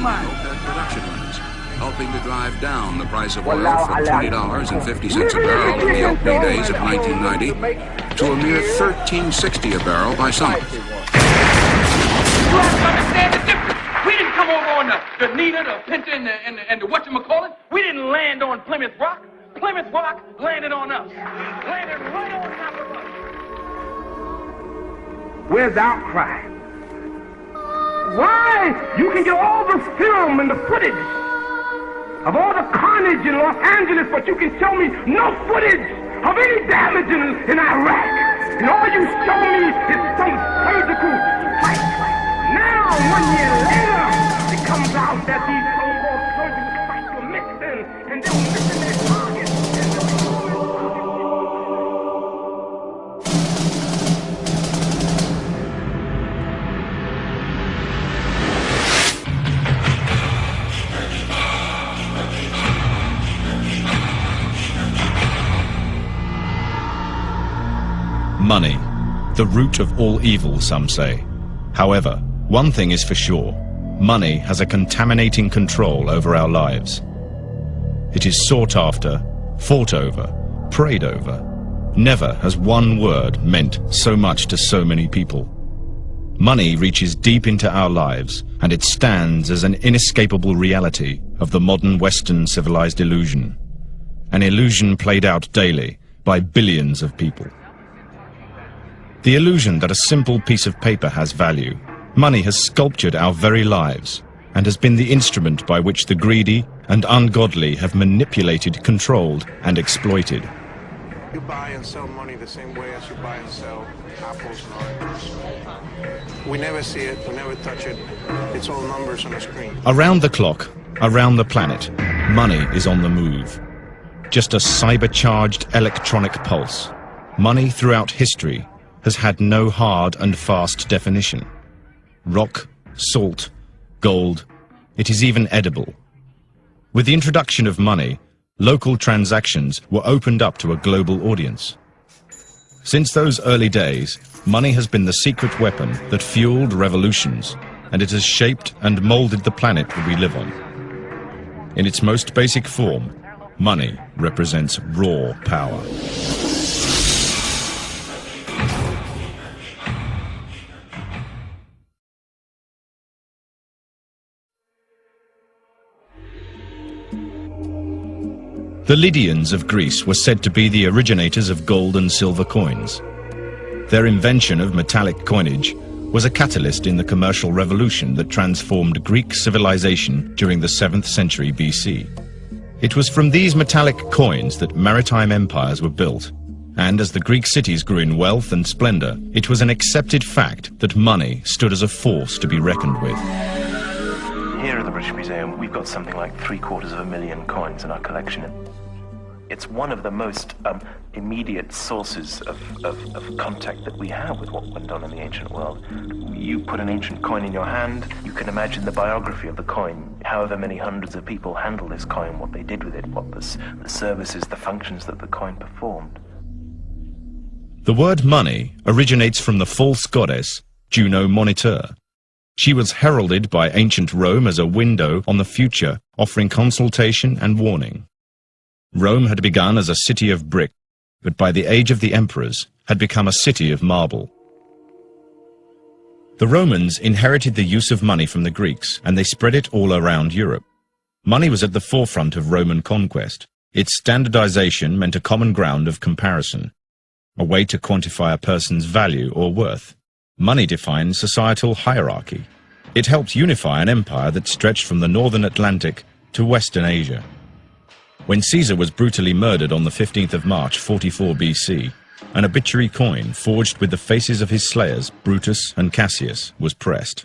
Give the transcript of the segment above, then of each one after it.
OPEC production runs, helping to drive down the price of oil from $20.50 a barrel in the opening days of 1990 to a mere $13.60 a barrel by summer. You have to understand the difference. We didn't come over on the Nina, the Pinta, and the whatchamacallit. We didn't land on Plymouth Rock. Plymouth Rock landed on us. Landed right on top of us. Where's the outcry? Why? You can get all the film and the footage of all the carnage in Los Angeles, but you can show me no footage of any damage in Iraq. And all you show me is some surgical fight. Now, 1 year later, it comes out that these so-called surgical fights were mixing, and they were missing their targets. Money, the root of all evil, some say. However, one thing is for sure. Money has a contaminating control over our lives. It is sought after, fought over, prayed over. Never has one word meant so much to so many people. Money reaches deep into our lives, and it stands as an inescapable reality of the modern Western civilized illusion. An illusion played out daily by billions of people. The illusion that a simple piece of paper has value. Money has sculptured our very lives and has been the instrument by which the greedy and ungodly have manipulated, controlled, and exploited. You buy and sell money the same way as you buy and sell apples and oranges. We never see it, we never touch it. It's all numbers on a screen. Around the clock, around the planet, money is on the move. Just a cyber-charged electronic pulse. Money throughout history has had no hard and fast definition. Rock, salt, gold, it is even edible. With the introduction of money, local transactions were opened up to a global audience. Since those early days, money has been the secret weapon that fueled revolutions, and it has shaped and molded the planet that we live on. In its most basic form, money represents raw power. The Lydians of Greece were said to be the originators of gold and silver coins. Their invention of metallic coinage was a catalyst in the commercial revolution that transformed Greek civilization during the 7th century BC. It was from these metallic coins that maritime empires were built, and as the Greek cities grew in wealth and splendor, it was an accepted fact that money stood as a force to be reckoned with. Here at the British Museum, we've got something like 750,000 coins in our collection. It's one of the most immediate sources of contact that we have with what went on in the ancient world. You put an ancient coin in your hand, you can imagine the biography of the coin, however many hundreds of people handled this coin, what they did with it, what the services, the functions that the coin performed. The word money originates from the false goddess Juno Moniteur. She was heralded by ancient Rome as a window on the future, offering consultation and warning. Rome had begun as a city of brick, but by the age of the emperors had become a city of marble. The Romans inherited the use of money from the Greeks, and they spread it all around Europe. Money was at the forefront of Roman conquest. Its standardization meant a common ground of comparison, a way to quantify a person's value or worth. Money defined societal hierarchy. It helped unify an empire that stretched from the northern Atlantic to Western Asia. When Caesar was brutally murdered on the 15th of March, 44 BC, an obituary coin forged with the faces of his slayers, Brutus and Cassius, was pressed.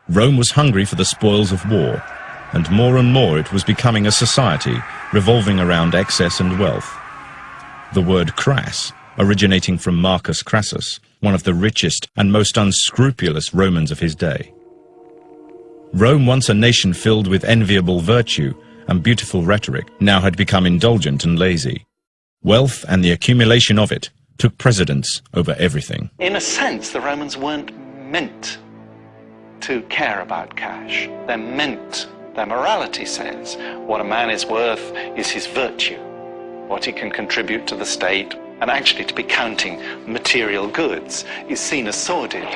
Rome was hungry for the spoils of war, and more it was becoming a society revolving around excess and wealth. The word crass, originating from Marcus Crassus, one of the richest and most unscrupulous Romans of his day. Rome, once a nation filled with enviable virtue and beautiful rhetoric, now had become indulgent and lazy. Wealth and the accumulation of it took precedence over everything. In a sense, the Romans weren't meant to care about cash. They're meant, their morality says, what a man is worth is his virtue, what he can contribute to the state, and actually to be counting material goods is seen as sordid.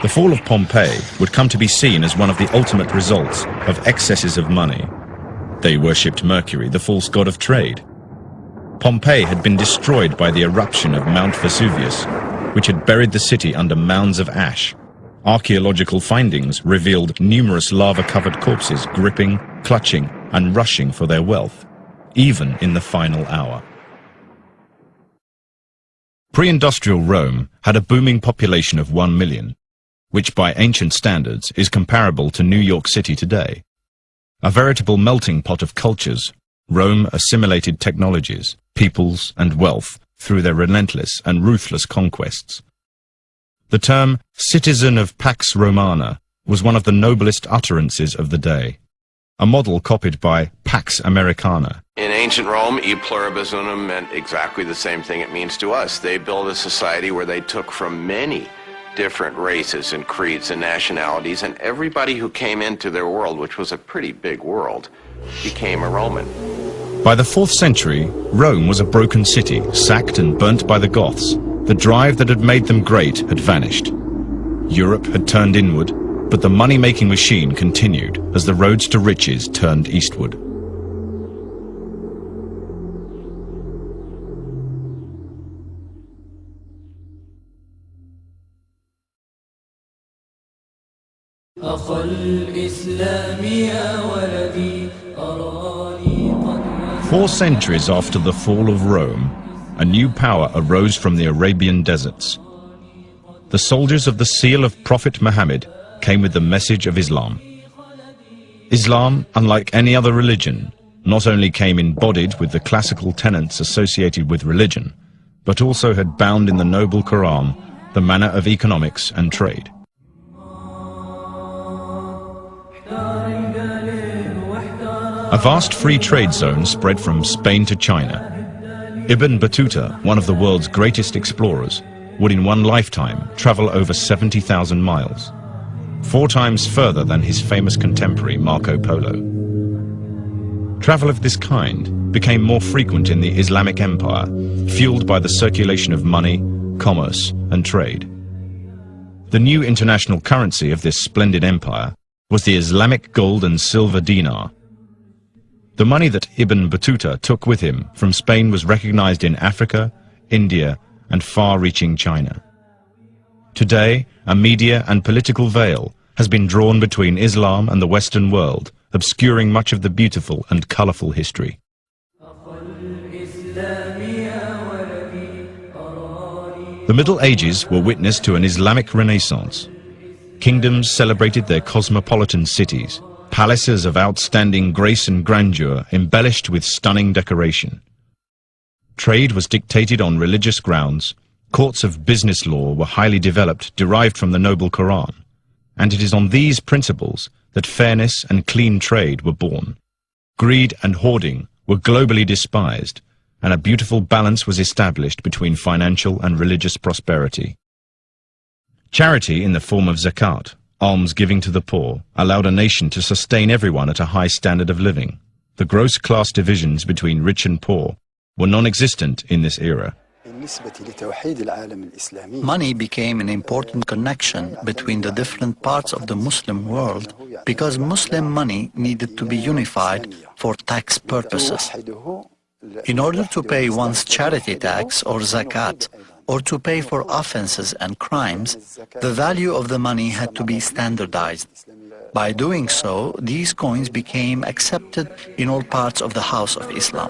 The fall of Pompeii would come to be seen as one of the ultimate results of excesses of money. They worshipped Mercury, the false god of trade. Pompeii had been destroyed by the eruption of Mount Vesuvius, which had buried the city under mounds of ash. Archaeological findings revealed numerous lava-covered corpses gripping, clutching, and rushing for their wealth, even in the final hour. Pre-industrial Rome had a booming population of 1 million, which by ancient standards is comparable to New York City today. A veritable melting pot of cultures, Rome assimilated technologies, peoples, and wealth through their relentless and ruthless conquests. The term citizen of Pax Romana was one of the noblest utterances of the day, a model copied by Pax Americana. In ancient Rome, e pluribus unum meant exactly the same thing it means to us. They built a society where they took from many different races and creeds and nationalities, and everybody who came into their world, which was a pretty big world, became a Roman. By the 4th century, Rome was a broken city, sacked and burnt by the Goths. The drive that had made them great had vanished. Europe had turned inward, but the money-making machine continued as the roads to riches turned eastward. Four centuries after the fall of Rome, a new power arose from the Arabian deserts. The soldiers of the seal of Prophet Muhammad came with the message of Islam. Islam, unlike any other religion, not only came embodied with the classical tenets associated with religion, but also had bound in the noble Quran the manner of economics and trade. A vast free trade zone spread from Spain to China. Ibn Battuta, one of the world's greatest explorers, would in one lifetime travel over 70,000 miles, 4 times further than his famous contemporary Marco Polo. Travel of this kind became more frequent in the Islamic Empire, fueled by the circulation of money, commerce, and trade. The new international currency of this splendid empire was the Islamic gold and silver dinar. The money that Ibn Battuta took with him from Spain was recognized in Africa, India, and far-reaching China. Today, a media and political veil has been drawn between Islam and the Western world, obscuring much of the beautiful and colorful history. The Middle Ages were witness to an Islamic Renaissance. Kingdoms celebrated their cosmopolitan cities, palaces of outstanding grace and grandeur embellished with stunning decoration. Trade was dictated on religious grounds, courts of business law were highly developed, derived from the noble Quran, and it is on these principles that fairness and clean trade were born. Greed and hoarding were globally despised, and a beautiful balance was established between financial and religious prosperity. Charity in the form of zakat, alms giving to the poor, allowed a nation to sustain everyone at a high standard of living. The gross class divisions between rich and poor were non-existent in this era. Money became an important connection between the different parts of the Muslim world because Muslim money needed to be unified for tax purposes. In order to pay one's charity tax or zakat, or to pay for offenses and crimes, the value of the money had to be standardized. By doing so, these coins became accepted in all parts of the House of Islam.